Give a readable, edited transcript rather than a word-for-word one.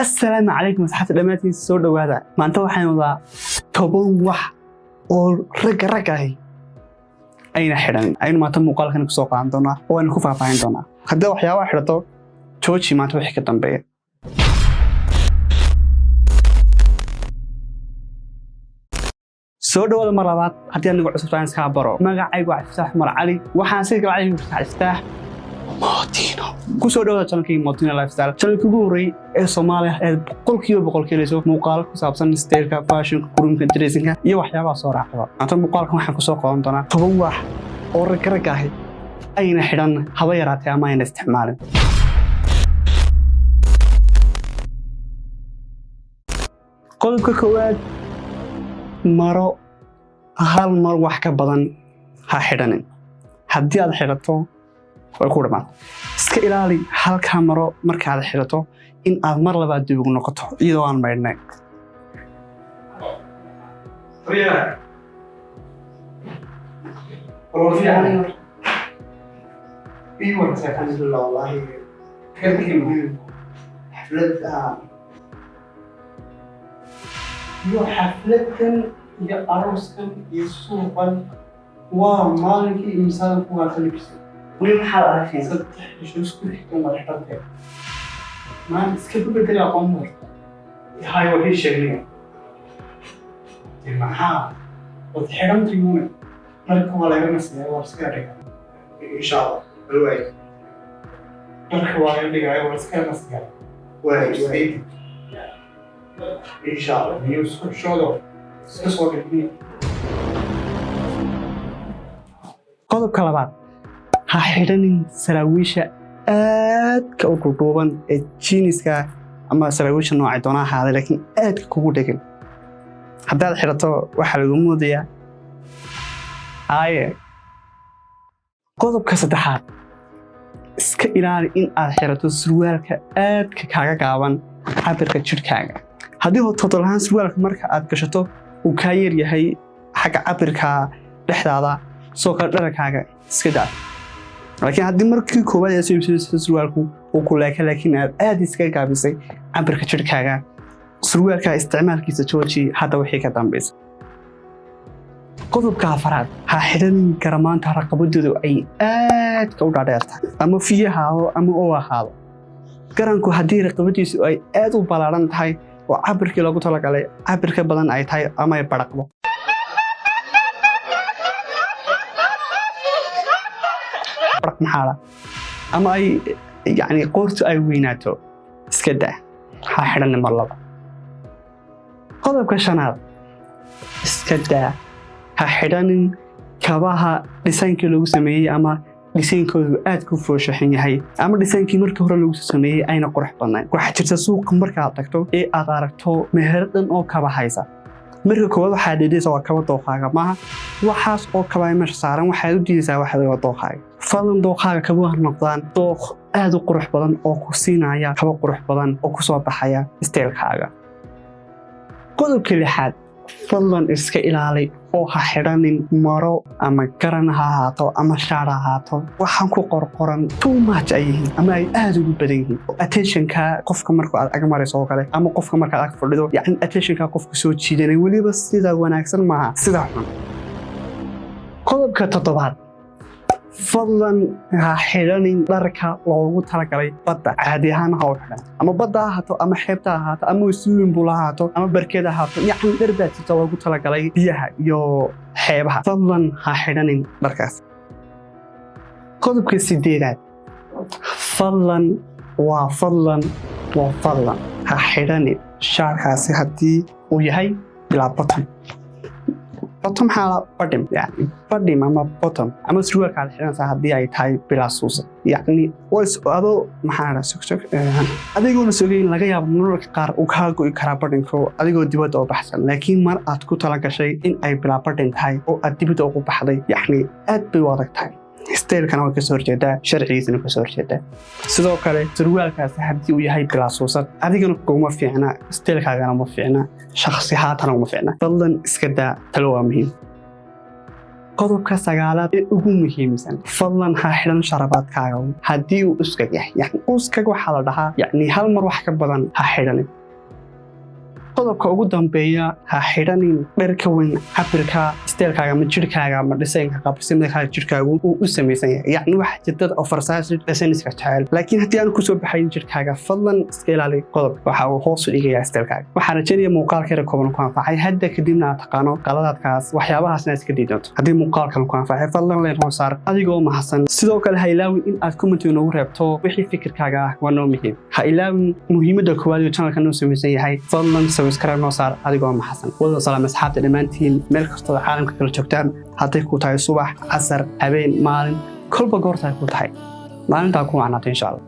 السلام عليكم صحة دماتي السود وهذا ما أنت وحين وضع تبون وح أو رجعي أين حرام أين ما تم قال خنك سوق عندنا وأنا كوفا عندنا هذا وحياة واحدة توشي ما توحي كتنبيه سود ولا مرات حتى أنا قاعد أسمع ناس كابرو ما قاعد قاعد أفتح مر علي وحاسيك علي أفتح ماتينو كسر دوله channelkii Moutinho lifestyle channelkii ugu horeeyay ee Soomaaliya ee boqolkiiba leeso muuqaal ku saabsan style-ka fashion qurunka dressing-ka iyo waxyaabaha soo raacda anta muuqaalkan waxaan ku soo qaadan doonaa 10 wax oo rag ah ayna xidhan haba yaraatay ama ayna isticmaalin qodobka koowaad maro hal mar wax ka badan ha xidhanin haddii aad xidhato way ku dhamaan iska ilaali halka maro marka aad xirato in aad mar labaad dib ugu noqoto iyadoo aan maydhnay xafladan iyo arooskan iyo suuqan waa maalinkii imsaan ku qalbisay وين حال عارفين صدق شو اسمه يكون مرحبا ما نسكت بدل عمر هاي وهي شغله المحا وتحرمت يوم مركب ولا يوم سنه ورسكارك ان شاء الله الوعي مركب ولا يوم جاي ورسكار مسكار وعي ان شاء الله يوسف شغله سوى كده قلب كلامات ha xidhanin saraawiisha aadka u dhuuban ee jeaniska ama saraawiisha nooca doonaa ahaada laakiin aadka kugu dhegan haddaad xidhato waxaa lagu moodayaa qodobka saddexaad iska ilaali in aad xidhato surwaalka aadka kaaga gaaban cabirka jidhkaaga haddii total ahaan surwaalka marka aad gashato uu kaa yar yahay xagga cabirka dhexdaada soo kale dharkaaga iska daa laakiin haddii markii koowaad ay soo iibsatay surwaalku uu ku laakiin aad iska gaabisay cabirka jidhkaaga surwaalka isticmaalkiisa jooji hadda wixii ka dambeysay qodobka afraad ha xidhanin garamaanta raqabadoodu ay aadka u dhaadheertahay ama fiyahaado ama oo ahaado garanku haddii raqabadiisu ay aad u ballaaran tahay oo cabirkii loogu talagalay cabirka badan ay tahay ama ay badhaqdo محالة أما أي يعني قرت أي ويناتو إسكده حاحرنا مرة قلب كشناد إسكده حاحرنا كباها لسان كلو سمية أما لسان كلو آد كفوش حيني أما لسان كي مركه رلو سمية أين قرح بناي وحتى تسوق مركه عطكتو إيه أداركتو مهردن أو كباهايسا marka koowaad waxa dhidhiisa waa kaba dooqaaga maaha waxaas oo kaba meesha saaran waxa u diisaa waxa laga dooqaaga fadlan dooqaaga kaba noqdaan dooq aad u qurux badan oo ku siinaya kaba qurux badan oo ku soo baxaya style-kaaga qodobka lixaad fadlan iska ilaali oo ha xidhanin maro ama garan ha ahaato ama shaar ha ahaato waxaan ku qorqoran too much ay yihiin ama ay aad ugu badan yihiin attention-ka qofka marka aad ag marayso oo kale ama qofka marka aad ag fadhido yani attention-ka qofka soo jiidanay weliba sida wanaagsan maaha sida xun qodobka toddobaad fadlan ha xidhanin dharka loogu talagalay badda caadi ahaan ha u xidhan ama badda ha ahaato ama xeebta ha ahaato ama swimming pool ha ahaato ama barkada ha ahaato yacni dhar baa jirta loogu talagalay biyaha iyo xeebaha fadlan ha xidhanin dharkaas qodobka sideedaad fadlan ha xidhanin shaarkaasi haddii uu yahay bilaa bottom حالة بدم يعني بدم أما bottom أما سروال كان حين ساعدي أي تاي بلا سوسة يعني ويس هذا محارة سك هذا يقول سوين لقيا بنور كار وكهاجو يكرا بدم كو هذا يقول دبته أو بحثن لكن مر أتكو تلاقي شيء إن أي بلا بدم تاي أو أدبته أو بحثي يعني أد بوضع تاي ستيل كانوا كسر جدا شرعي سنو كسر جدا سدوا كله سروال كاس حدي وياهي بلا سوسة هذا يقول قوم في عنا ستيل كأنا ما في عنا شخصياتنا ما في عنا فضلاً إسكدا تلوه مهم qodobka sagaalaad ee ugu muhiimsan fadlan ha xidhan sharabaadkaaga haddii uu uskag yahay yani uskag waxaa la dhahaa yani hal mar wax ka badan ha xidhanin qodobka ugu dambeeya ha xidhanin dharka weyn cabirka isteelkaaga ama jirkaaga ama dhisaynka qaabsimada jirkaagu uu u samaysan yahay yani waxa jirta oversized designiska jecel laakiin haddii aan ku soo baxayn jirkaaga fadlan iska ilaali qodobka waxa uu hoos u dhigayaa isteelkaaga waxaan rajaynayaa muuqaalkeeda kooban ku anfacay hadda kadibna aad taqaano qaladaadkaas waxyaabahaasna iska diidanto haddii muuqaalkan ku anfacay fadlan leen noo saar adigoo mahadsan sidoo kale ha ilaawin in aad comment noogu reebto wixii fikirkaaga ah waa noo muhiim ha ilaawin muhiimadda koowaad ee channelka noo samaysan yahay fadlan subscribe noo saar adigoo mahadsan wada salaam asxaabta dhammaantiin meel kastoo caalamka kala joogtaan hadday ku tahay subax casar habeen maalin kolba goorta ay ku tahay maalintaa ku wacnaata insha allah